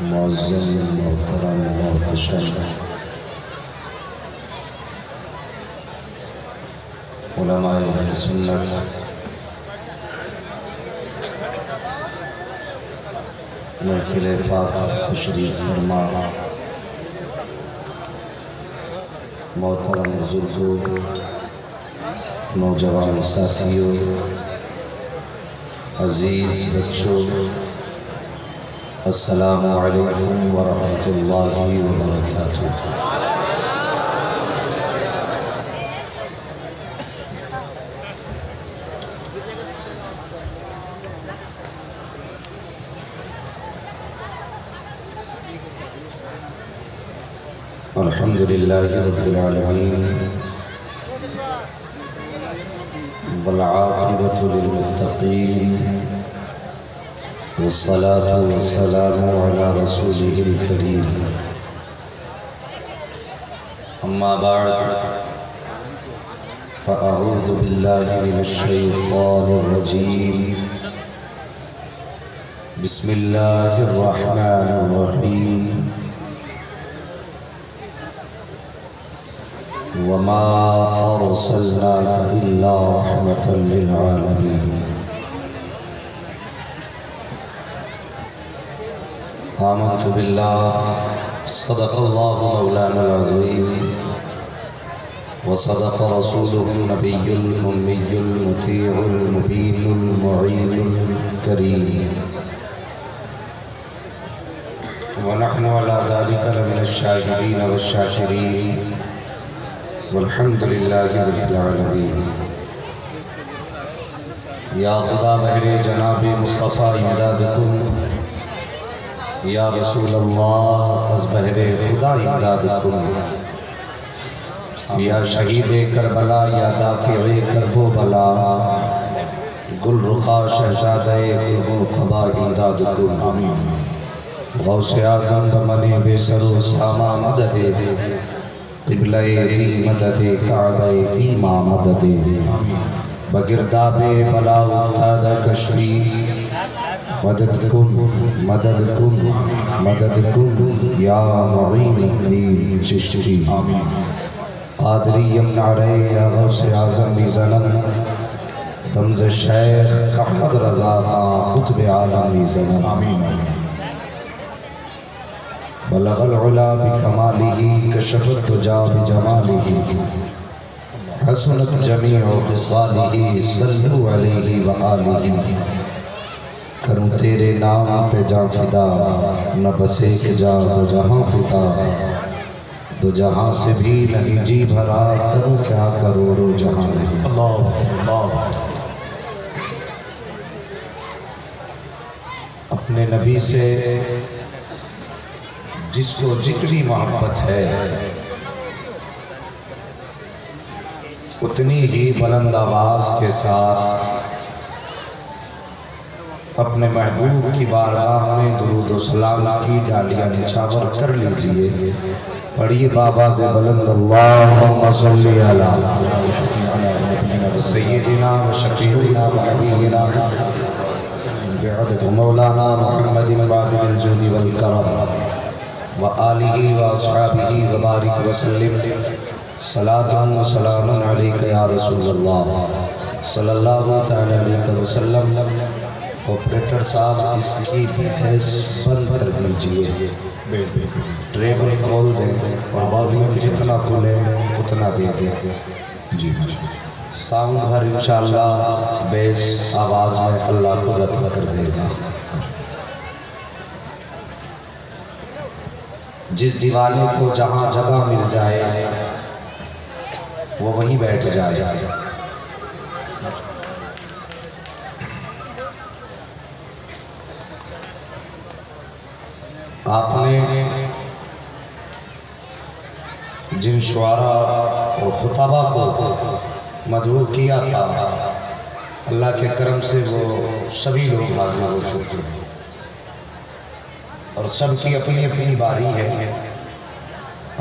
معظم محترم محتشم علماء اہل سنت محفل پاک تشریف فرما محترم بزرگوں نوجوان ساتھیوں عزیز بچوں السلام علیکم ورحمۃ اللہ وبرکاتہ۔ الحمد للہ رب العالمین والعاقبۃ للمتقین والصلاة والسلام على رسوله الكريم اما بعد فاعوذ باللہ من الشیطان الرجیم بسم اللہ الرحمن الرحیم وما أرسلناك إلا رحمة للعالمين آمنت بالله صدق الله مولانا العظيم وصدق رسوله النبي الأمي المطيع المبين المعين الكريم ونحن على ذلك لمن الشاهدين والشاكرين والحمد للہ رب العالمین۔ یا خدا بہر جناب مصطفیٰ امداد کن، یا رسول اللہ از بہر خدا امداد کن، یا شہید کربلا یا دافع کرب و بلا گل رخا شہزادہ قرب و قبا امداد کن۔ غوث اعظم بمن بے سر و سامہ مدد قبلہ دی مدد کعبہ دیما مدد بگرداب بلا افتاد کشفی مدد کن مدد کن مدد کن یا معین الدین چشتی قادری یمنع رہے یا غوث اعظم زنن تمز شیخ احمد رضا خان قطب عالمی زنن بلغ العلا بکمالہ کشف الدجا بجمالہ حسنت جمیع خصالہ صلو علیہ وآلہ کروں تیرے نام پہ جا فدا نہ بس ایک جا دو جہاں فدا دو جہاں سے بھی نہیں جی بھرا کروں کیا کروڑوں جہاں نہیں۔ اللہ اپنے نبی سے جس کو جتنی محبت ہے اتنی ہی بلند آواز کے ساتھ اپنے محبوب کی بارگاہ میں درود و سلام کی ڈالیاں نچھاور کر لیجئے۔ پڑھیے بآواز بلند اللہم صلی علی سیدنا و شفیعنا و حبیبنا مولانا محمد بادل الجود والکرم وآلہ واصحابہ وبارک وسلم صلاة و سلام علیکہ یا رسول اللہ صلی اللہ تعالی علیہ وسلم۔ آپریٹر صاحب اس کی بحث بند کر دیجئے، ٹریبل کھول دیں اور والیوم جتنا کھلے اتنا دے دیں۔ ساؤنڈ ہر انشاءاللہ بیس آواز میں اللہ خود عطا کر دے گا۔ جس دیوانے کو جہاں جگہ مل جائے وہ وہیں بیٹھ جائے۔ آپ نے جن شعراء اور خطبہ کو مدعو کیا تھا اللہ کے کرم سے وہ سبھی لوگ حاضر ہو چکے ہیں اور سب کی اپنی اپنی باری ہے،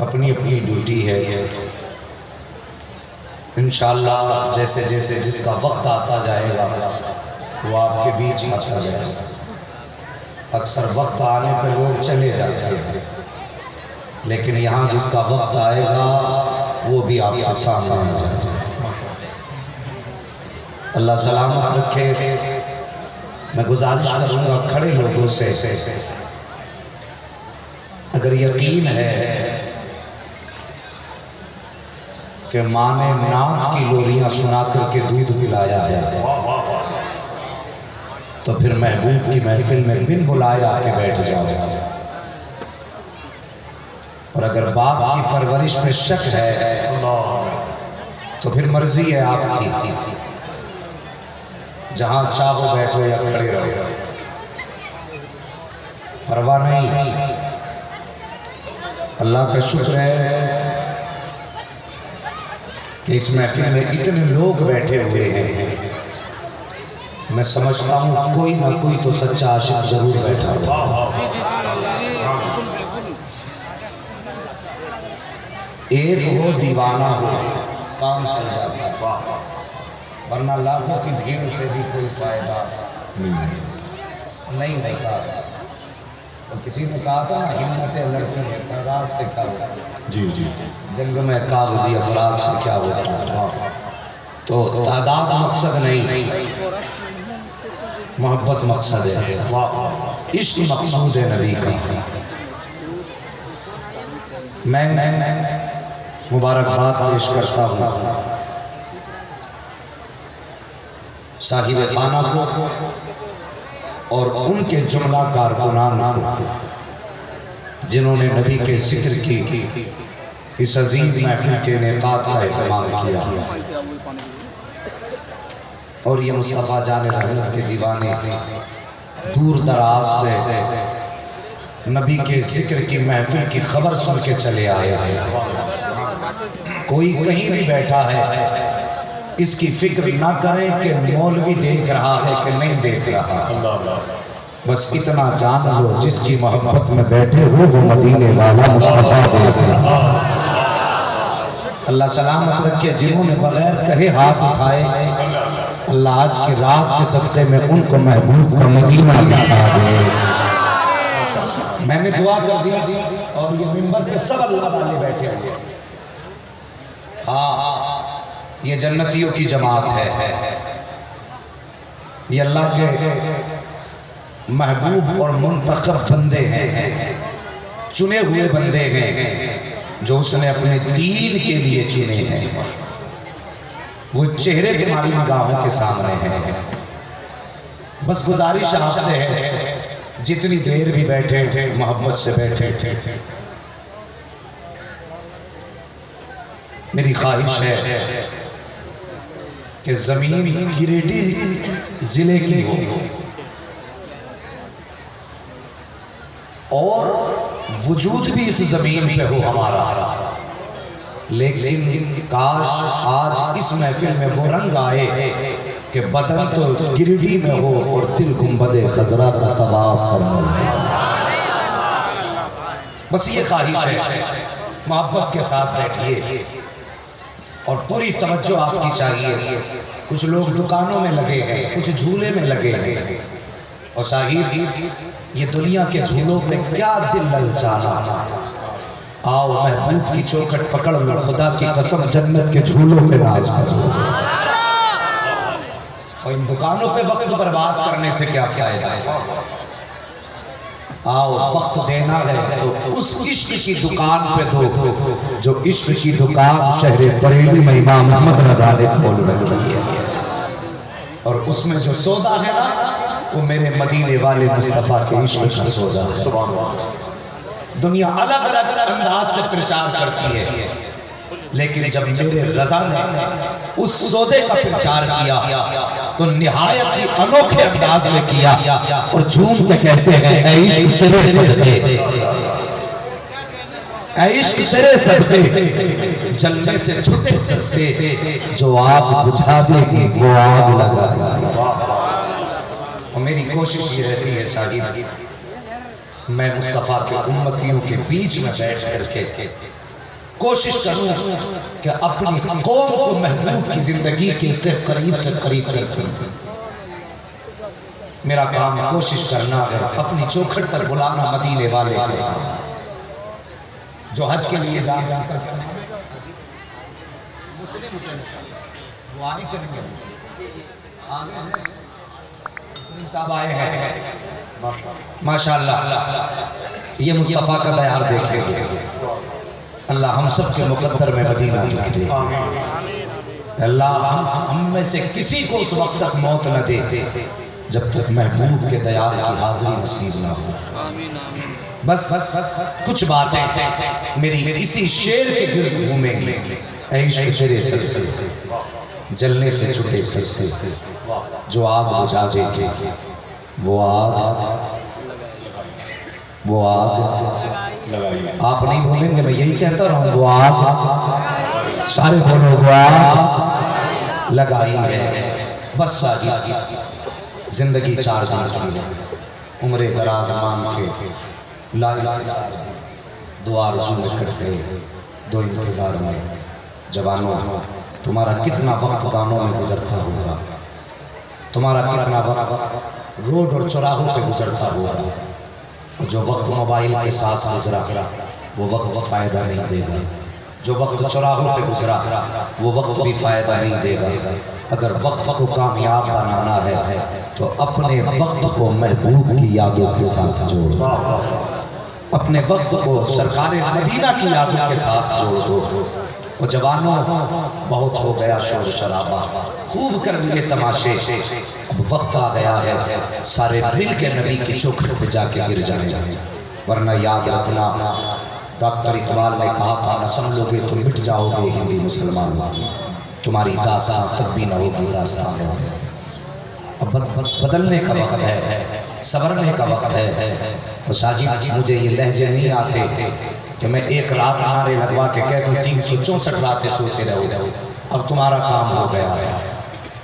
اپنی اپنی ڈیوٹی ہے۔ انشاءاللہ جیسے جیسے جس کا وقت آتا جائے گا وہ آپ کے بیچ آتا جائے گا۔ اکثر وقت آنے پہ لوگ چلے جاتے ہیں، لیکن یہاں جس کا وقت آئے گا وہ بھی آپ کے سامنے آ جائے گا۔ اللہ سلامت رکھے۔ میں گزارش کروں گا کھڑے لوگوں سے، اگر یقین ہے کہ ماں نے نعت کی لوریاں سنا کر کے دودھ پلایا ہے تو پھر محبوب کی محفل میں بن بلایا کے بیٹھ جاؤ، اور اگر باپ کی پرورش میں شک ہے تو پھر مرضی ہے آپ کی، جہاں چاہو بیٹھو یا کھڑے رہو، پرواہ نہیں۔ اللہ کا شکر ہے کہ اس محفل میں اتنے لوگ بیٹھے ہوئے ہیں، میں سمجھتا ہوں کوئی نہ کوئی تو سچا عاشق ضرور بیٹھا ہوگا۔ ایک ہو دیوانہ ہو کام چل جاتا ہے، ورنہ لاکھوں کی بھیڑ سے بھی کوئی فائدہ نہیں ہوتا۔ اور کسی نے کہا تھا نا ہمتیں لڑتی ہیں تعداد سے کیا ہوتا ہے، جی جی جنگ میں کاغذی افراد سے کیا ہوتا ہے۔ تو تعداد مقصد نہیں، محبت مقصد ہے، عشق مقصود ہے نبی کا۔ میں مبارکباد پیش کرتا ہوں صاحب خانہ کو اور ان کے جملہ کارکنان کو جنہوں نے نبی کے ذکر کی اس عظیم محفل کے انعقاد کا اہتمام کیا، اور یہ مصطفیٰ جان رحمت کے دیوانے دور دراز سے نبی کے ذکر کی محفل کی خبر سن کے چلے آئے ہیں۔ کوئی کہیں بھی بیٹھا ہے اس کی فکر نہ کریں کہ مولوی دیکھ رہا ہے کہ نہیں دیکھ رہا، بس اتنا جان لو جس کی محبت میں بیٹھے ہو وہ مدینے والا مصطفیٰ دیکھ رہا۔ اللہ سلامت رکھے، جنہوں نے بغیر کہے ہاتھ اٹھائے، اللہ آج کی رات کے صدقے میں ان کو محبوب کا مدینہ دکھا دے۔ میں نے دعا کر دی اور یہ ممبر پہ سب اللہ والے بیٹھے ہوئے، ہاں یہ جنتیوں کی جماعت ہے، یہ اللہ کے محبوب اور منتخب بندے ہیں، چنے ہوئے بندے ہیں جو اس نے اپنے دین کے لیے چنے ہیں۔ وہ چہرے تمہاری نگاہوں کے سامنے ہیں، بس گزارش آپ سے ہے جتنی دیر بھی بیٹھے محبت سے بیٹھے۔ میری خواہش ہے کہ زمین گریڈی ضلع کی ہو اور وجود بھی اس زمین پہ ہو ہمارا، لیکن کاش آج اس محفل میں وہ رنگ آئے کہ بدن تو گریڈی میں ہو اور دل گنبد خضرا کا طواف کرنا۔ بس یہ خواہش ہے، محبت کے ساتھ بیٹھیے اور پوری توجہ آپ کی چاہیے۔ کچھ لوگ دکانوں میں لگے ہیں، کچھ جھولے میں لگے ہیں، اور صاحب یہ دنیا کے جھولوں پہ کیا دل للچانا۔ آؤ محبوب کی چوکھٹ پکڑ لو، خدا کی قسم جنت کے جھولوں پہ ناز کرو، اور ان دکانوں پہ وقت برباد کرنے سے کیا فائدہ ہے۔ آؤ وقت دینا ہے تو اس عشق کی دکان پہ دو جو عشق کی دکان شہر بریلی میں امام احمد رضا نے کھول رکھی ہے، اور اس میں جو سودا ہے نا وہ میرے مدینے والے مصطفیٰ کے عشق کا سودا ہے۔ دنیا الگ الگ انداز سے پرچار کرتی ہے، لیکن جب میرے رضا نے اس سودے کا پرچار کیا تو نہایت ہی انوکھے انداز میں کیا، اور جھوم کے کہتے ہیں اے عشق تیرے صدقے، اے عشق تیرے صدقے جلنے سے چھٹے صدقے، جو آگ بجھا دے گی وہ آگ لگا دے گی۔ اور میری کوشش یہ رہتی ہے صاحب، میں مصطفیٰ کے امتیوں کے بیچ میں بیٹھ کر کے کوشش کروں کہ اپنی قوم کو محبوب کی زندگی کے سے قریب کرتی۔ میرا کام کوشش کرنا ہے اپنی چوکھٹ پر بلانا مدینے والے جو حج کے لیے جا کر وہ آئے کریں گے مسلم صاحب آئے ہیں ماشاءاللہ یہ مصطفیٰ کا دیار دیکھیں گے اللہ ہم سب کے مقدر میں مدینہ لکھ دے اللہ ہم میں سے کسی کو اس وقت تک موت نہ دے جب تک محبوب کے دیار کی حاضری نصیب نہ ہو بس کچھ باتیں میری اسی شعر کے گرد گھومیں گے اے عشق تیرے سر سے جلنے سے چھٹے سر سے جو آگ بجھا دے گے وہ آگ آپ نہیں بولیں گے میں یہی کہتا رہا ہوں وہ آگ سارے بولو وہ آگ لگائی ہے بس ساجی زندگی 4 دن کی ہے عمر دراز مانگ کے لائی دو آرزو میں کٹ گئے 2 انتظار میں جوانوں تمہارا کتنا وقت گانوں میں گزرتا ہوگا تمہارا کتنا وقت روڈ اور چوراہوں پہ گزرتا ہوگا جو وقت موبائل کے ساتھ گزرا وہ وقت فائدہ نہیں دے گا جو وقت چوراہوں پہ گزرا وہ وقت بھی فائدہ نہیں دے گا اگر وقت کو کامیاب بنانا ہے تو اپنے وقت کو محبوب کی یادوں کے ساتھ جوڑ اپنے وقت کو سرکار مدینہ کی یادوں کے ساتھ جوڑ دو وہ جوانوں بہت ہو گیا شور شرابہ خوب کر لیے تماشے اب وقت آ گیا ہے سارے مل کے نبی کی چوکھٹ پہ جا کے گر جائیں ورنہ یاد رکھنا ڈاکٹر اقبال نے کہا تھا نہ سمجھو گے تو مٹ جاؤ گے ہندی مسلمان تمہاری داستان تک بھی نہ ہوگی داستان اب بدلنے کا وقت ہے سورنے کا وقت ہے اور ساجد مجھے یہ لہجے نہیں آتے کہ میں ایک رات نعرے لگوا کے کہہ دوں 364 راتیں سوتے رہو اب تمہارا کام ہو گیا ہے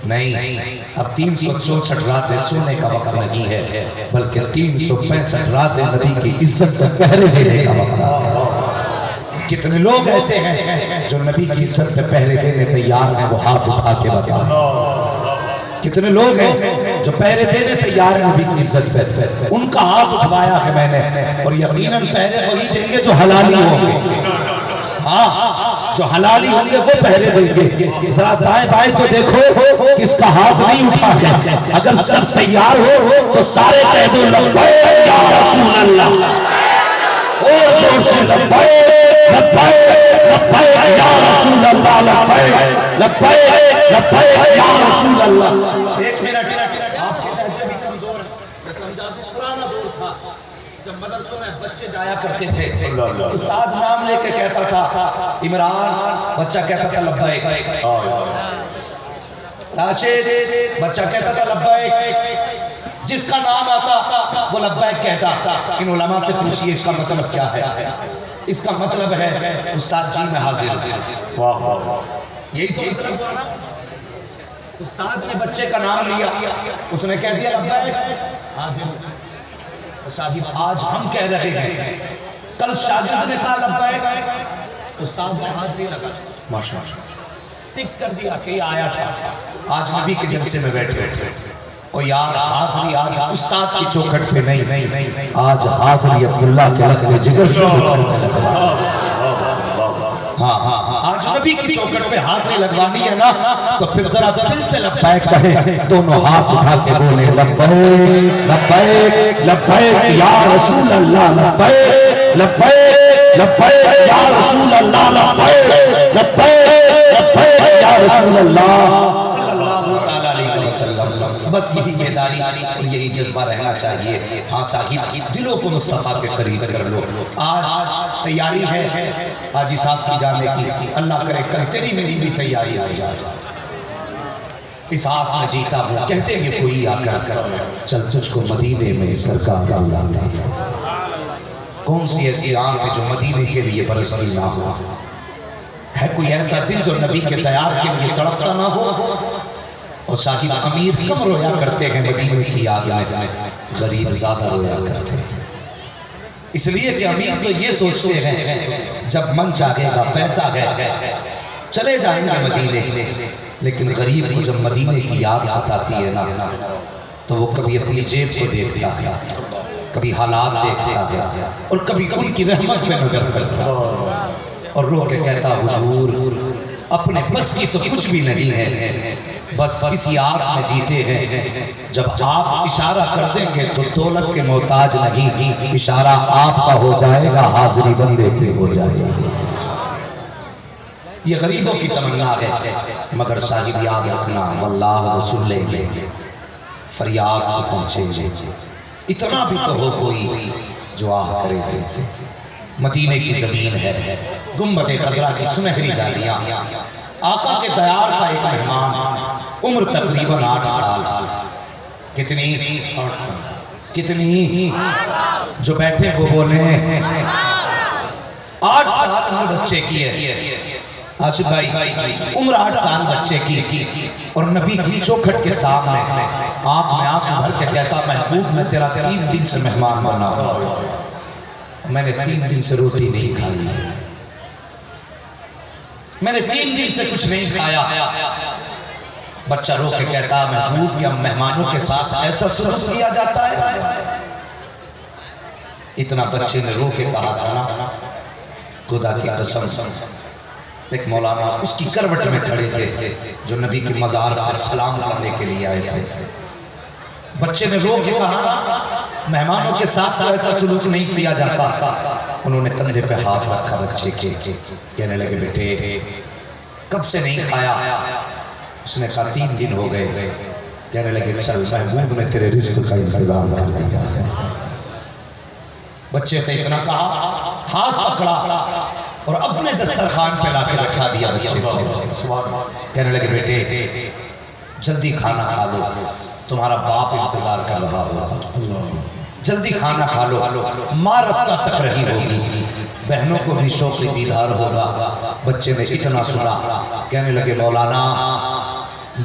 نہیں اب 364 راتیں سونے کا وقت نہیں ہے بلکہ 365 راتیں نبی کی عزت سے پہرے دینے کا وقت ہے کتنے لوگ ایسے ہیں جو نبی کی عزت سے پہرے دینے تیار ہیں وہ ہاتھ اٹھا کے بتائیں کتنے لوگ ہیں جو پہرے دینے تیار ہیں نبی کی عزت سے ان کا ہاتھ اٹھوایا ہے میں نے اور یقیناً پہرے وہی دیں گے جو حلالی ہوں گے ہاں جو حلالی ہوں گے وہ پہرے دیں گے ذرا دائیں بائیں تو دیکھو کس کا ہاتھ نہیں اٹھا ہے اگر سب تیار ہو تو سارے کہہ دو لبیک یا رسول اللہ اور زور سے لبیک لبیک لبیک یا رسول اللہ لبیک لبیک لبیک یا رسول اللہ ایک منٹ آپ کے لہجے بھی کمزور ہیں میں سمجھا دوں پرانا دور تھا جب مدرسوں میں بچے جایا کرتے تھے استاد نام لے کے کہتا تھا عمران بچہ کہتا تھا لبیک راشد بچہ کہتا تھا لبیک جس کا نام آتا وہ لبیک کہتا ان علماء سے پوچھئے اس کا مطلب کیا ہے اس کا مطلب ہے استاد جی میں حاضر یہی تو مطلب ہوا نا استاد نے بچے کا نام لیا اس نے کہہ دیا لبیک حاضر صاحب آج ہم کہہ رہے ہیں کل شاگرد نے کہا لبیک استاد نے ہاتھ بھی لگا ماشاءاللہ ٹک کر دیا کہ یہ آیا تھا آج نبی کے جلسے میں بیٹھے اور یار حاضری آج استاد کی چوکھٹ پہ نہیں آج حاضری عبداللہ کے لخت جگر کی چوکھٹ پہ لگوا آج نبی کی چوکھٹ پہ حاضری لگوانی ہے نا تو پھر ذرا دل سے لبیک کہیں دونوں ہاتھ اٹھا کے بولے لبیک لبیک لبیک یا رسول اللہ لبیک لبیک لبیک یا رسول اللہ لبیک لبیک لبیک یا رسول اللہ بس یہی بیداری اور یہی جذبہ رہنا چاہیے ہاں صاحب دلوں کو مصطفیٰ کے قریب کر لو آج تیاری ہے حاجی صاحب کی جانے کی اللہ کرے کل تیری میری بھی تیاری آ جائے اس آس میں جیتا ہوں کہتے ہیں کوئی آ کر چل تجھ کو مدینے میں سرکار اللہ تھا کون سی ایسی آنکھ ہے جو مدینے کے لیے برستی نہ ہو ہے کوئی ایسا دل جو نبی کے دیار کے لیے تڑپتا نہ ہو اور صاحب امیر کم رویا کرتے ہیں مدینے کی یاد میں غریب زیادہ رویا کرتے ہیں اس لیے کہ امیر تو یہ سوچتے ہیں جب من چاہے گا پیسہ ہے چلے جائیں گے مدینے لیکن غریب کو جب مدینے کی یاد ستاتی ہے نا تو وہ کبھی اپنی جیب کو دیکھتا ہے، کبھی حالات دیکھتا ہے، اور کبھی ان کی رحمت پہ نظر کرتا ہے اور رو کے کہتا حضور اپنے بس کی تو کچھ بھی نہیں ہے، بس اسی آس میں جیتے ہیں جب آپ اشارہ کر دیں گے تو دولت کے محتاج نہیں، اشارہ آپ کا ہو جائے گا، حاضری بندے کی ہو جائے گا۔ یہ غریبوں کی تمنا ہے، مگر صاحب یاد رکھنا واللہ رسول لیں گے، فریاد کو پہنچیں گے، اتنا بھی تو ہو کوئی جو آہ کرے دل سے۔ مدینے کی زمین ہے، گنبد خضرا کی سنہری جالیاں، آقا کے دیار کا ایک مہمان، عمر تقریباً 8 سال، کتنی 8 سال، کتنی جو بیٹھے وہ بولیں 8 سال عمر بچے کی ہے۔ آصف بھائی عمر 8 سال بچے کی، اور نبی کی چوکھٹ کے سامنے آنکھ میں آنسو بھر کے کہتا محبوب میں تیرا 3 دن سے مہمان بنا ہوں، میں نے 3 دن سے روٹی نہیں کھائی، میں نے 3 دن سے کچھ نہیں کھایا۔ بچہ رو کے کہتا محبوب کیا مہمانوں کے ساتھ ایسا سلوک کیا جاتا ہے؟ اتنا بچے نے رو کے کہا تھا نا، خدا کی قسم ایک مولانا اس کی کروٹ میں کھڑے تھے جو نبی کی مزار پر سلام کرنے کے لیے آئے تھے۔ بچے نے رو کے کہا مہمانوں کے ساتھ ایسا سلوک نہیں کیا جاتا۔ انہوں نے کندھے پہ ہاتھ رکھا بچے کے، کہنے لگے بیٹے کب سے نہیں کھایا؟ اس نے کہا 3 دن ہو گئے۔ کہنے لگے چل محبوب نے تیرے رزق کا انتظام کر دیا ہے۔ بچے سے اتنا کہا، ہاتھ پکڑا اور اپنے دسترخوان پہ لا کے رکھا دیا بچے کو۔ کہنے لگے بیٹے جلدی کھانا کھا لو، تمہارا باپ انتظار کر رہا ہوگا، جلدی کھانا کھا لو، ماں رستہ تک رہی ہوگی، بہنوں کو بھی شوق دیدار ہوگا۔ بچے نے اتنا سنا، کہنے لگے مولانا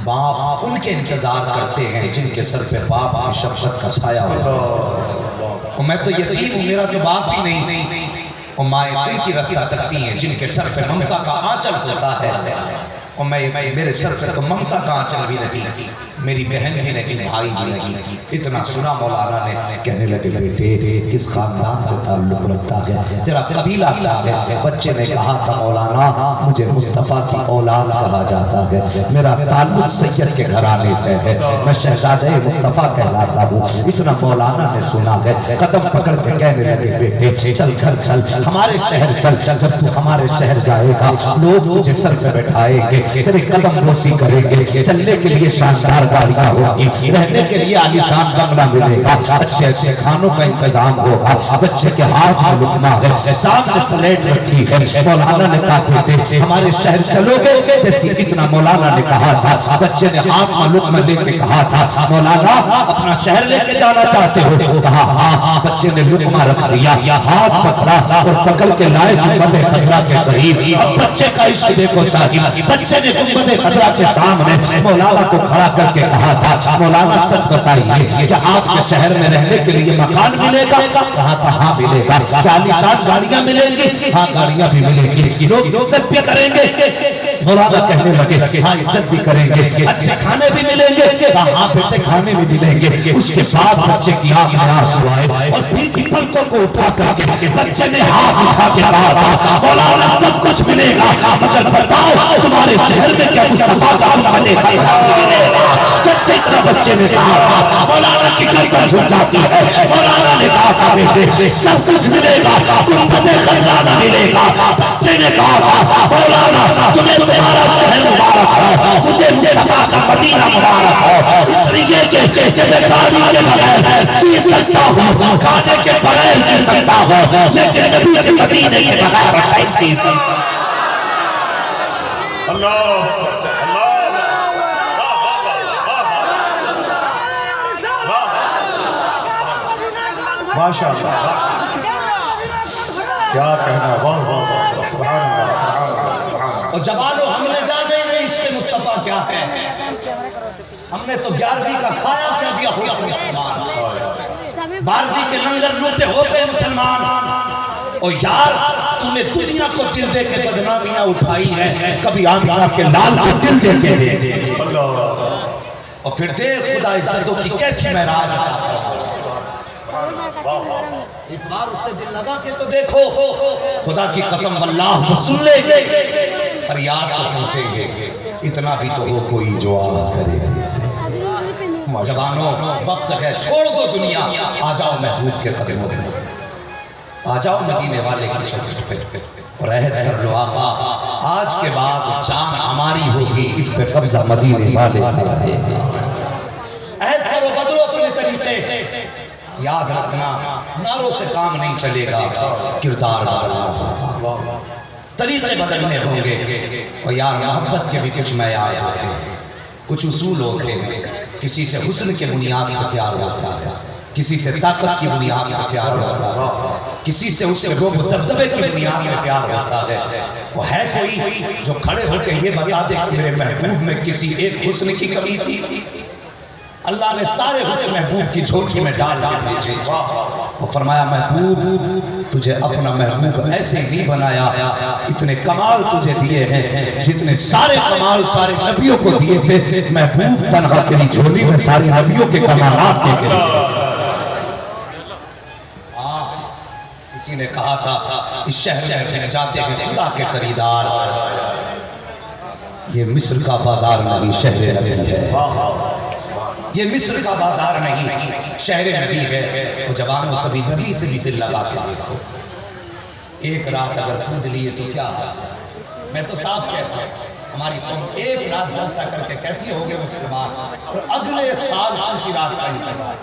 باپ ان کے انتظار کرتے ہیں جن کے سر پہ باپ کی شفقت کا سایہ ہوگا، میں تو یتیم ہوں، میرا تو باپ بھی نہیں، اور مائیں ان کی رستہ تکتی ہیں جن کے سر پہ ممتا کا آنچل ہوتا ہے، اور میرے سر پہ تو ممتا کا آنچل بھی نہیں، میری بہن بھی نہیں، بھائی بھی نہیں۔ اتنا سنا مولانا نے، کہنے لگے بیٹے کس خاندان سے تعلق رکھتا ہے، تیرا قبیلہ کیا ہے؟ بچے نے کہا تھا مولانا مجھے مصطفیٰ کی اولاد کہا جاتا ہے، میرا تعلق سید کے گھرانے سے ہے، میں شہزادہ مصطفیٰ کہلاتا ہوں۔ اتنا مولانا نے سنا ہے، قدم پکڑ کے کہنے لگے بیٹے چل چل چل ہمارے شہر چل، جب تو ہمارے شہر جائے گا لوگ تجھے سر پہ بٹھائیں گے، تیرے قدم بوسی کریں گے، چلنے کے لیے شاندار گاڑیاں ہوگی، رہنے کے لیے عالی شان بنگلہ ملے گا، اچھے اچھے کھانوں کا انتظام ہوگا، بچے کے ہاتھ میں لقمہ ہے، سامنے پلیٹ رکھی ہے۔ مولانا نے کہا بیٹے ہمارے شہر چلو گے؟ جیسے اتنا مولانا نے کہا تھا، بچے نے ہاتھ میں لقمہ لے کے کہا تھا مولانا اپنا شہر لے کے جانا چاہتے ہو؟ کہا ہاں۔ بچے نے لقمہ رکھ دیا، ہاتھ پکڑا اور پکڑ کے لائے گنبد خضرا کے قریب۔ اب بچے کا عشق دیکھو صاحب، بچے نے گنبد خضرا کے سامنے مولانا کو کھڑا کر کے کہا تھا مولانا سچ بتائیے کیا آپ کے شہر میں رہنے کے لیے مکان ملے گا؟ کہا تھا ہاں ملے گا۔ کیا عالیشان گاڑیاں ملیں گی؟ ہاں گاڑیاں بھی ملیں گی۔ لوگ عزت بھی کریں گے؟ مولانا کہنے لگے ہاں عزت بھی کریں گے، اچھے کھانے بھی ملیں گے؟ ہاں بیٹے کھانے بھی ملیں گے۔ اس کے بعد بچے کی آنکھ میں آنسو آئے اور بھیگی پلکوں کو اٹھا کر کے بچے نے ہاتھ اٹھا کے کہا تھا مولانا سب کچھ ملے گا مگر بتاؤ تمہارے شہر میں کیا مصطفیٰ کا ملے گا؟ جب سے اتنا بچے نے کہا مولانا کی گردن جھک جاتی ہے۔ مولانا نے کہا تھا بیٹے سب کچھ ملے گا، گنبد خضرا نہ ملے گا۔ بچے نے کہا تھا مولانا تمہیں تمہارا شہر مبارک ہو، مجھے مصطفیٰ کا مدینہ مبارک ہو، اس لیے کہ میں گاڑی کے بغیر جی سکتا ہوں، کھانے کے بغیر جی سکتا ہوں، لیکن نبی کے مدینے کے بغیر نہیں جی سکتا۔ اللہ ماشاءاللہ کیا کہنا، واہ واہ سبحان اللہ سبحان اللہ سبحان اللہ۔ اور جوانو ہم نے جانے نہیں عشق مصطفیٰ کیا ہے، ہم نے تو 11ویں کا کھایا کیا دیا ہوا مسلمان، 12ویں کے لنگر لوٹے ہو گئے مسلمان۔ اور یار تو نے دنیا کو دل دے کے بدنامیاں اٹھائی ہیں، کبھی آمینہ کے لال کو دل دے کے دے۔ اور پھر دیکھ خدا عزتوں کی کیسی معراج عطا فرماتا ہے۔ ایک بار اس سے دل لگا کے تو دیکھو، خدا کی قسم واللہ وہ سن لے گے، فریاد کو پہنچیں گے، اتنا بھی تو ہو کوئی جو آ کرے۔ جوانوں وقت ہے، چھوڑ دو دنیا، آ جاؤ محبوب کے قدموں میں، آ جاؤ مدینے والے کی چوکھٹ پہ، اور عہد کر لو آقا آج کے بعد جان ہماری ہوگی، اس پہ قبضہ مدینے والے کرے۔ عہد کرو، بدلو اپنے طریقے، یاد رکھنا نعروں سے کام نہیں چلے گا، کردار بدلنا ہوگا، طریقے بدلنے ہوں گے۔ اور یار محبت کے بھی کچھ معیار ہوتے ہیں، کچھ اصول ہوتے ہیں، کسی سے حسن کے بنیاد پر پیار ہوتا ہے، کسی سے طاقت کی بنیاد پر پیار ہوتا ہے، کسی سے اس کے روب و دبدبے کی بنیاد پر پیار ہوتا ہے۔ وہ ہے کوئی جو کھڑے ہو کے یہ بتا دے کہ میرے محبوب میں کسی ایک حسن کی کمی تھی؟ اللہ نے سارے حسن محبوب کی جھولی میں ڈال کے بھیجے، وہ فرمایا محبوب تجھے اپنا محبوب ایسے ہی بنایا، اتنے کمال تجھے دیے ہیں جتنے سارے کمال سارے نبیوں کو دیے تھے، محبوب تنہا تیری جھولی میں سارے نبیوں کے کمالات دے کے۔ کسی نے کہا تھا اس شہر میں جاتے ہیں خدا کے خریدار، یہ مصر کا بازار نہیں شہر نبی ہے، یہ مصر کا بازار نہیں شہر نبی ہے۔ وہ جوانوں کبھی نبی سے بھی دل لگا کے دیکھو، ایک رات اگر کود لیے تو کیا حاصل؟ میں تو صاف کہتا ہوں ہماری قوم ایک رات جلسہ کر کے کہتی ہوگے مسلمان، اور اگلے سال خوشی رات کا انتظار۔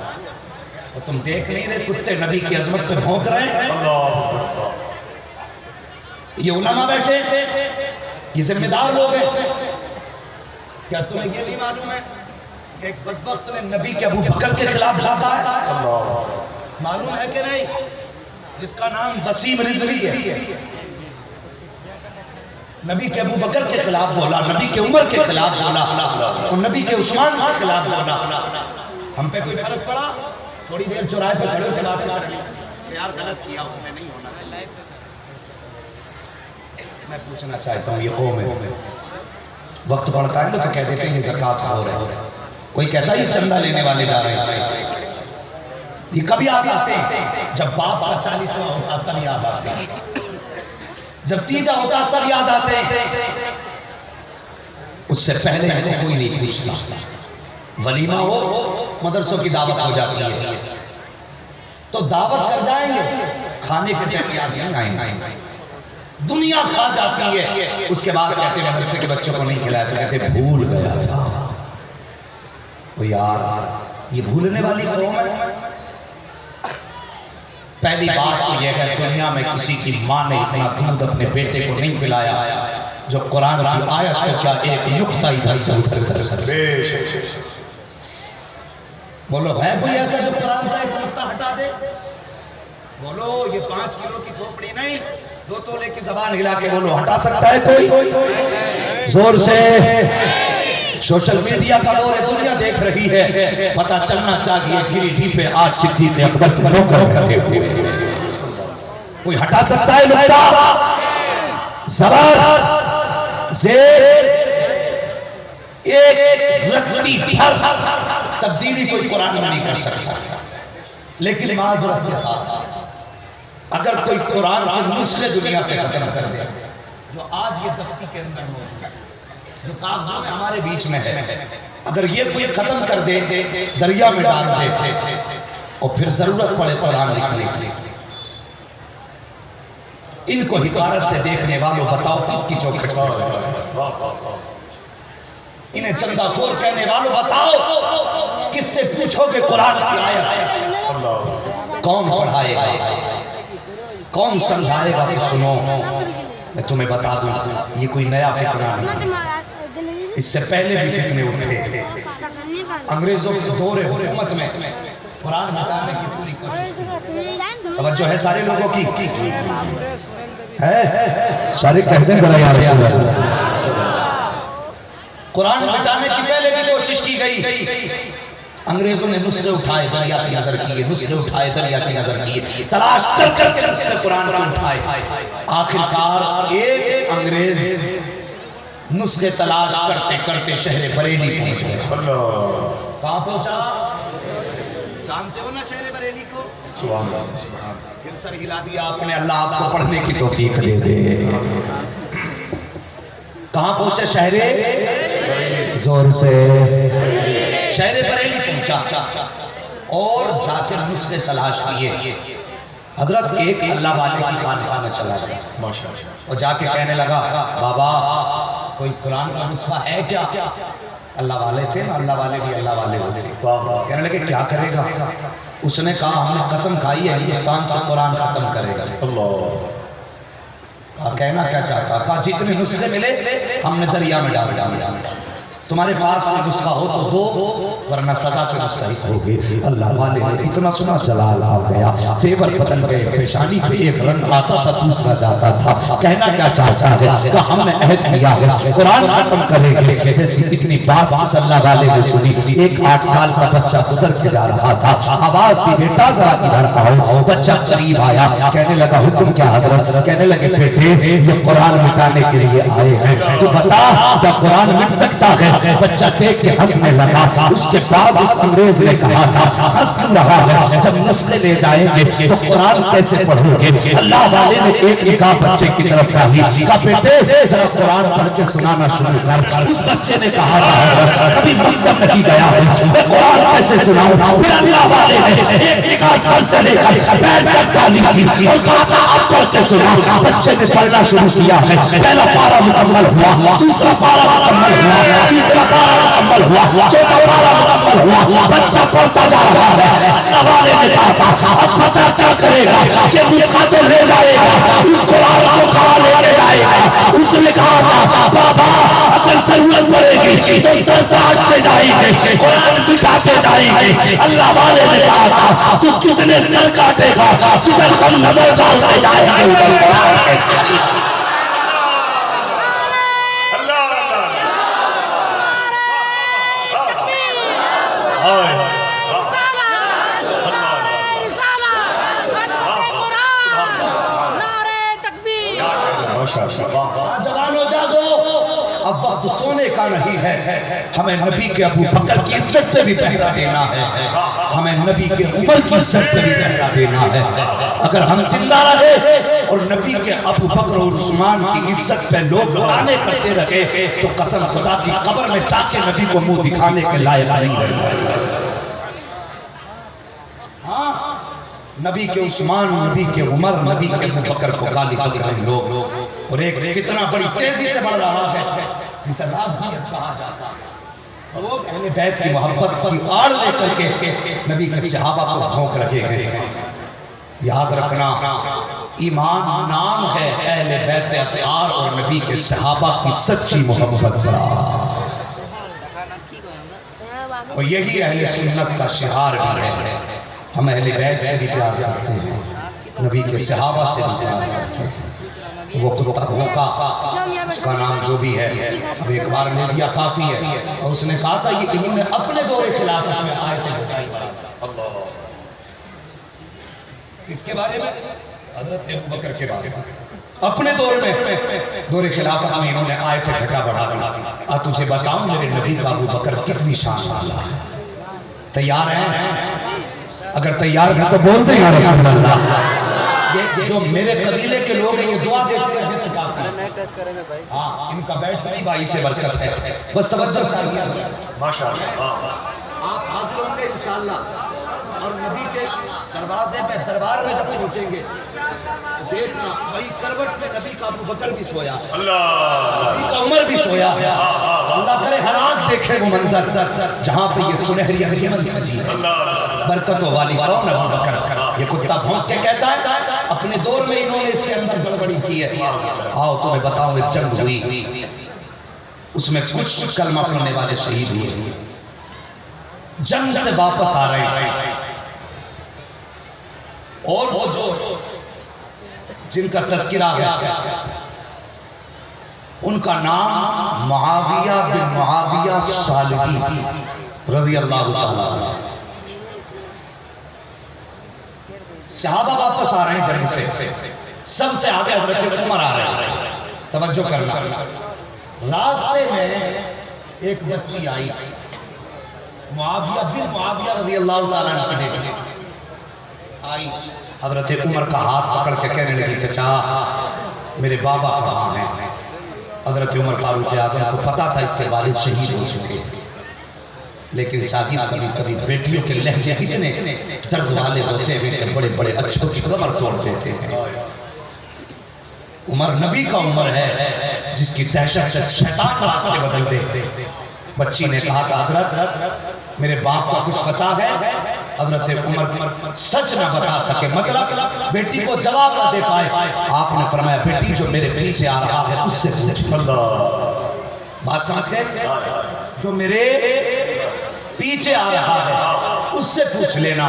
اور تم دیکھ نہیں رہے کتے نبی کی عظمت سے بھونک رہے ہیں؟ یہ علماء بیٹھے، یہ ذمہ دار لوگ ہیں، کیا تمہیں یہ نہیں معلوم ہے کہ ایک بدبخت نے نبی کے ابو بکر کے خلاف لاتا ہے؟ معلوم ہے کہ نہیں؟ جس کا نام وسیم رضوی ہے، نبی کے ابو بکر کے خلاف بولا، نبی کے عمر کے خلاف بولا، اور نبی کے عثمان کے خلاف بولا۔ ہم پہ کوئی فرق پڑا؟ تھوڑی دیر چوراہے پہ کھڑے ہو کے باتیں کر رہے ہیں، یار غلط کیا، اس میں نہیں ہونا چاہیے۔ میں پوچھنا چاہتا ہوں یہ قوم ہے، وقت پڑتا ہے نا تو کہہ دیتے ہیں یہ زکوٰۃ خور ہے، کوئی کہتا ہے یہ چندہ لینے والے جا رہے ہیں۔ یہ کبھی یاد آتے ہیں جب باپ کا 40واں ہوتا تب یاد آتے ہیں، جب تیجا ہوتا تب یاد آتے ہیں، اس سے پہلے ہمیں کوئی نہیں پوچھتا۔ ولیمہ ہو، مدرسوں کی دعوت ہو جاتی ہے تو دعوت کر جائیں گے، کھانے کے ٹائم یاد نہیں آئیں گے، دنیا کھا جاتی ہے، اس کے بعد کہتے ہیں مدرسے کے بچوں کو نہیں کھلایا تو کہتے ہیں بھول گیا تھا۔ وہ یار یہ بھولنے والی قوم ہے۔ پہلی بات تو یہ ہے دنیا میں کسی کی ماں نے اتنا دودھ اپنے بیٹے کو نہیں پلایا جو قرآن کی آیت تو کیا ایک نقطہ ادھر سے ادھر کر سکتے۔ بولو ہے کوئی ایسا جو قرآن کا ایک نقطہ ہٹا دے؟ بولو یہ 5 کلو کی کھوپڑی نہیں، 2 تولے کی زبان ہلا کے بولو ہٹا سکتا ہے کوئی؟ زور سے۔ سوشل میڈیا کا دور ہے، دنیا دیکھ رہی ہے، پتہ چلنا چاہیے گریڈی پہ آج صدیق اکبر کے نوکر بیٹھے ہوئے، کوئی ہٹا سکتا ہے نقطہ؟ زبر زیر ایک رتی بھر تبدیلی کوئی قرآن میں نہیں کر سکتا۔ لیکن معذرت کے ساتھ اگر کوئی قرآن کے نسخے دنیا سے ختم کر دے، جو آج یہ دفتی کے اندر موجود ہے، جو کاغذوں میں ہمارے بیچ میں ہے، اگر یہ کوئی ختم کر دے دریا میں ڈال دے اور پھر ضرورت پڑے قرآن لکھنے کی، ان کو حقارت سے دیکھنے والوں بتاؤ کس کی چوکھٹ پر؟ انہیں چندہ خور کہنے والوں بتاؤ کس سے پوچھو کہ قرآن کی آیت کون پڑھائے گا، کون سمجھائے گا؟ کہ سنو میں تمہیں بتا دوں یہ کوئی نیا فتنہ نہیں، اس سے پہلے بھی فتنے اٹھے۔ انگریزوں کے دور حکومت میں قرآن ہٹانے کی پوری کوشش، توجہ ہے سارے لوگوں کی ہے؟ سارے کہتے ہیں ذرا یا رسول اللہ، قرآن مٹانے کی پہلے بھی کوشش کی گئی، انگریزوں نے نسخے اٹھائے دریا کی نظر کیے، نسخے اٹھائے دریا کی نظر کیے، تلاش کر کر کے نسخے قرآن کو اٹھائے، آخرکار ایک انگریز نسخے تلاش کرتے کرتے شہر بریلی پہنچ گئے. کہاں پہنچا؟ جانتے ہو نا شہر بریلی کو؟ سبحان اللہ. پھر سر ہلا دیا آپ نے. اللہ آپ کو پڑھنے کی توفیق دے دے. کہاں پہنچا؟ شہر زور سے شہر بریلی پہنچا اور جا کے نسخے تلاش کیے. حضرت ایک اللہ والے کی خانقاہ میں چلا گیا اور جا کے کہنے لگا بابا کوئی قرآن کا نسخہ ہے کیا؟ اللہ والے تھے نا, اللہ والے بھی اللہ والے ہوتے. کہنے لگے کیا کرے گا؟ اس نے کہا ہم نے قسم کھائی ہے ہندوستان سے قرآن ختم کرے گا. کہا کہنا کیا چاہتا؟ کہا جتنے نسخے ملے ہم نے دریا میں ڈال دیا. تمہارے پاس کوئی نسخہ ہو تو دو ورنہ سزا کے مستحق ہوگے. اللہ والے نے اتنا سنا جلال آ گیا, تیور بدل گئے, پیشانی پہ ایک رنگ آتا تھا دوسرا جاتا تھا. کہنا کیا چاہتا ہے؟ کہ ہم نے عہد کیا ہے قرآن ختم کریں گے. جیسی اتنی بات اللہ والے نے سنی, ایک 8 سال کا بچہ گزر کے جا رہا تھا. آواز دی بیٹا ذرا ادھر آؤ. بچہ قریب آیا, کہنے لگا حکم کیا حضرت؟ کہنے لگے بیٹے یہ قرآن مٹانے کے لیے آئے ہیں, تو بتا کیا قرآن مٹ سکتا ہے؟ بچہ دیکھ کے ہنسنے لگا. اس کے بعد اس انگریز نے کہا تھا ہنس رہا ہے جب نسخے لے جائیں گے تو قرآن کیسے پڑھو گے؟ اللہ والے نے ایک نگاہ بچے کی طرف ڈالی. کہا بیٹے ذرا قرآن پڑھ کے سنانا شروع کر. اس بچے نے کہا کبھی مکتب نہیں گیا ہے میں قرآن کیسے سناؤں؟ پھر اللہ والے نے ایک نگاہ سر سے لے کر پیر تک ڈالی تھی اور کہا تھا اب پڑھ کے سنا. بچے نے پڑھنا شروع کیا ہے. پہلا پارہ مکمل ہوا, دوسرا پارہ مکمل ہوا, تیسرا پارہ مکمل ہوا, چوتھا پارہ مکمل ہوا. بچہ پڑھتا جا رہا ہے. اللہ والے نے کہا تھا اب پتہ کیا کرے گا کہ نسخہ تو لے جائے گا, اس قرآن کو کہاں لے کے جائے گا؟ اس نے کہا تھا بابا اگر ضرورت پڑے گی تو سر کاٹتے جائیں گے, قرآن مٹاتے جائیں گے. اللہ والے نے کہا تھا تو کتنے سر کاٹے گا؟ جدھر ہم نظر ڈالتے جائیں گے ادھر قرآن ہے. جوانو جاگو, اب وقت سونے کا نہیں ہے. ہمیں نبی کے ابو بکر کی عزت سے بھی پہرا دینا ہے, ہمیں نبی کے عمر کی عزت سے بھی پہرا دینا ہے. اگر ہم زندہ رہے اور نبی کے ابو بکر اور عثمان کی عزت پہ لوگ بڑھانے کرتے رہے تو قسم خدا کی قبر میں جا کے نبی کو منہ دکھانے کے لائق نہیں رہ جائے. نبی کے عثمان, نبی کے عمر, نبی کے ابو بکر کو گالی کر رہے لوگ, اور ایک کتنا بڑی تیزی سے بڑھ رہا ہے جسے رافضیت کہا جاتا ہے. وہ اہل بیت کی محبت کی آڑ لے کر کے نبی کے صحابہ کو بھونک رہے ہیں. یاد رکھنا ایمان نام ہے اہل بیت اطہار اور نبی کے صحابہ کی سچی محبت کا, اور یہی اہل سنت کا شعار بھی ہے. ہم اہل بیت سے بھی پیار کرتے ہیں, نبی کے صحابہ سے بھی پیار کرتے ہیں. وہ کتا بھوکا, اس کا نام جو بھی ہے, اب ایک بار لے دیا کافی ہے. اور اس نے کہا تھا یہ انہوں نے اپنے دور خلافت میں آیتیں بتائی. کس کے بارے میں؟ حضرت ابو بکر کے بارے میں. اپنے دور میں دور خلافت میں انہوں نے آیتیں گھٹا بڑھا دی. تجھے بتاؤں میرے نبی کا ابو بکر کتنی شان والا ہے. تیار ہیں؟ اگر تیار ہیں تو بول دیں یا رسول اللہ. یہ جو میرے قبیلے کے لوگ ہیں یہ دعا دیتے ہیں تو کافی ہے. ہاں ان کا بیٹھنا ہی بھائی سے برکت ہے. بس توجہ چاہیے. ماشاءاللہ آپ حاضر ہوں گے انشاءاللہ, اور نبی کے دروازے میں دربار میں جب پہنچیں گے دیکھنا وہی کروٹ میں نبی کا ابو بکر بھی سویا, نبی کا عمر بھی سویا. اللہ کرے ہر آنکھ دیکھے وہ منظر جہاں پہ یہ سنہری انجمن سجی برکتوں والی کون ابو بکر. یہ کتا بھونک کے کہتا ہے اپنے دور میں انہوں نے اس کے اندر گڑبڑی کی ہے. آؤ تمہیں بتاؤں ایک جنگ ہوئی, اس میں کچھ کلمہ پڑھنے والے شہید ہوئے. جنگ سے واپس آ رہے ہیں اور وہ جو جن کا تذکرہ ہے ان کا نام معاویہ بن معاویہ صالحی رضی اللہ تعالیٰ عنہ. صحابہ واپس آ رہے ہیں جنگ سے, سب سے آگے حضرت عمر آ رہے ہیں. توجہ کرنا, راستے میں ایک بچی آئی، معاویہ بن معاویہ رضی اللہ تعالیٰ عنہ کے دیکھنے آئی، حضرت عمر کا ہاتھ پکڑ کے کہنے لگی چچا میرے بابا کہاں ہیں؟ حضرت عمر فاروق اعظم کو پتا تھا اس کے والد شہید ہو چکے، لیکن شادی کبھی کبھی بیٹیوں کے لہجے اتنے درد والے ہوتے ہیں کہ بڑے بڑے اچھوں کی کمر توڑ دیتے ہیں۔ عمر نبی کا عمر ہے جس کی دہشت سے شیطان راستے بدل دے۔ بچی نے کہا کہ حضرت میرے باپ کو کچھ پتا ہے؟ حضرت عمر سچ نہ بتا سکے، مطلب بیٹی کو جواب نہ دے پائے۔ آپ نے فرمایا بیٹی جو میرے پیچھے آ رہا ہے اس سے پوچھ۔ بات سمجھے؟ جو میرے پیچھے آ رہا ہے اس سے پوچھ لینا۔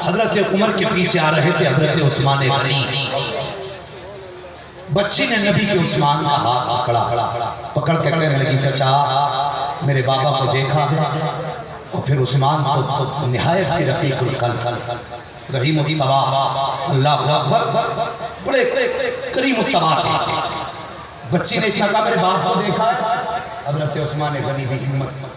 حضرت عمر کے پیچھے آ رہے تھے حضرت عثمان غنی۔ بچی نے نبی کے عثمان کا ہاتھ پکڑ کے کہنے لگی چچا میرے بابا کو دیکھا ہے؟ اور پھر عثمان تو نہایت ہی رقیق القلب رحیم الطبع، اللہ اکبر، بڑے کریم الطبع تھے۔ بچی نے کہا میرے باپ کو دیکھا ہے؟ حضرت عثمان غنی بھی ہمت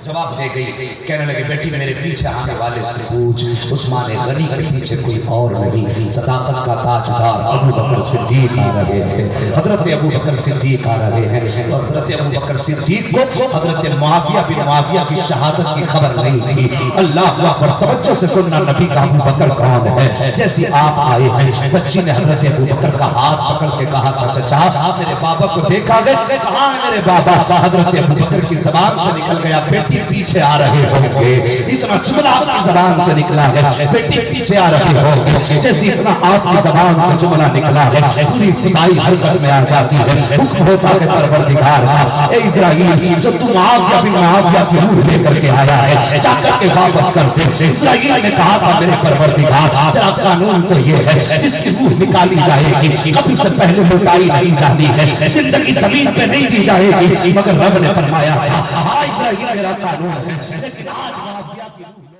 جواب دے گئی، کہنے لگے بیٹی میرے پیچھے آنے والے سے پوچھ، عثمان غنی کے پیچھے کوئی اور نہیں، صداقت کا تاجدار ابو بکر صدیق آ رہے تھے۔ حضرت ابو بکر صدیق آ رہے ہیں، اور حضرت ابو بکر صدیق کو حضرت معاویہ بن معاویہ کی شہادت کی خبر نہیں تھی۔ اللہ اکبر، توجہ سے سننا، نبی کا ابو بکر کون ہے؟ جیسے آپ آئے ہیں بچی نے حضرت ابو بکر کا ہاتھ پکڑ کے کہا تھا چچا میرے بابا کو دیکھا گیا؟ کہاں ہے میرے بابا؟ حضرت ابو بکر کی زبان سے نکل گیا بیٹی پیچھے آ رہے ہوں گے۔ اتنا جملہ آپ کی زبان سے نکلا ہے بیٹی پیچھے آ رہی ہوگی، جیسے اتنا آپ کی زبان سے جملہ نکلا ہے پوری خدائی حرکت میں آ جاتی ہے۔ حکم ہوتا ہے پروردگار کا، اے اسرائیل جب تو معاویہ بن معاویہ کی روح لے کر کے آیا ہے جا کر کے واپس کر دے۔ اسرائیل نے کہا تھا میرے پروردگار تیرا قانون تو یہ ہے جس کی روح نکالی جائے گی کبھی سے پہلے لٹائی نہیں جانی ہے، زندگی زمین پہ نہیں دی جائے گی، مگر رب نے فرمایا ہاں اسرائیل میرا قانون ہے، لیکن آج معاویہ کی روح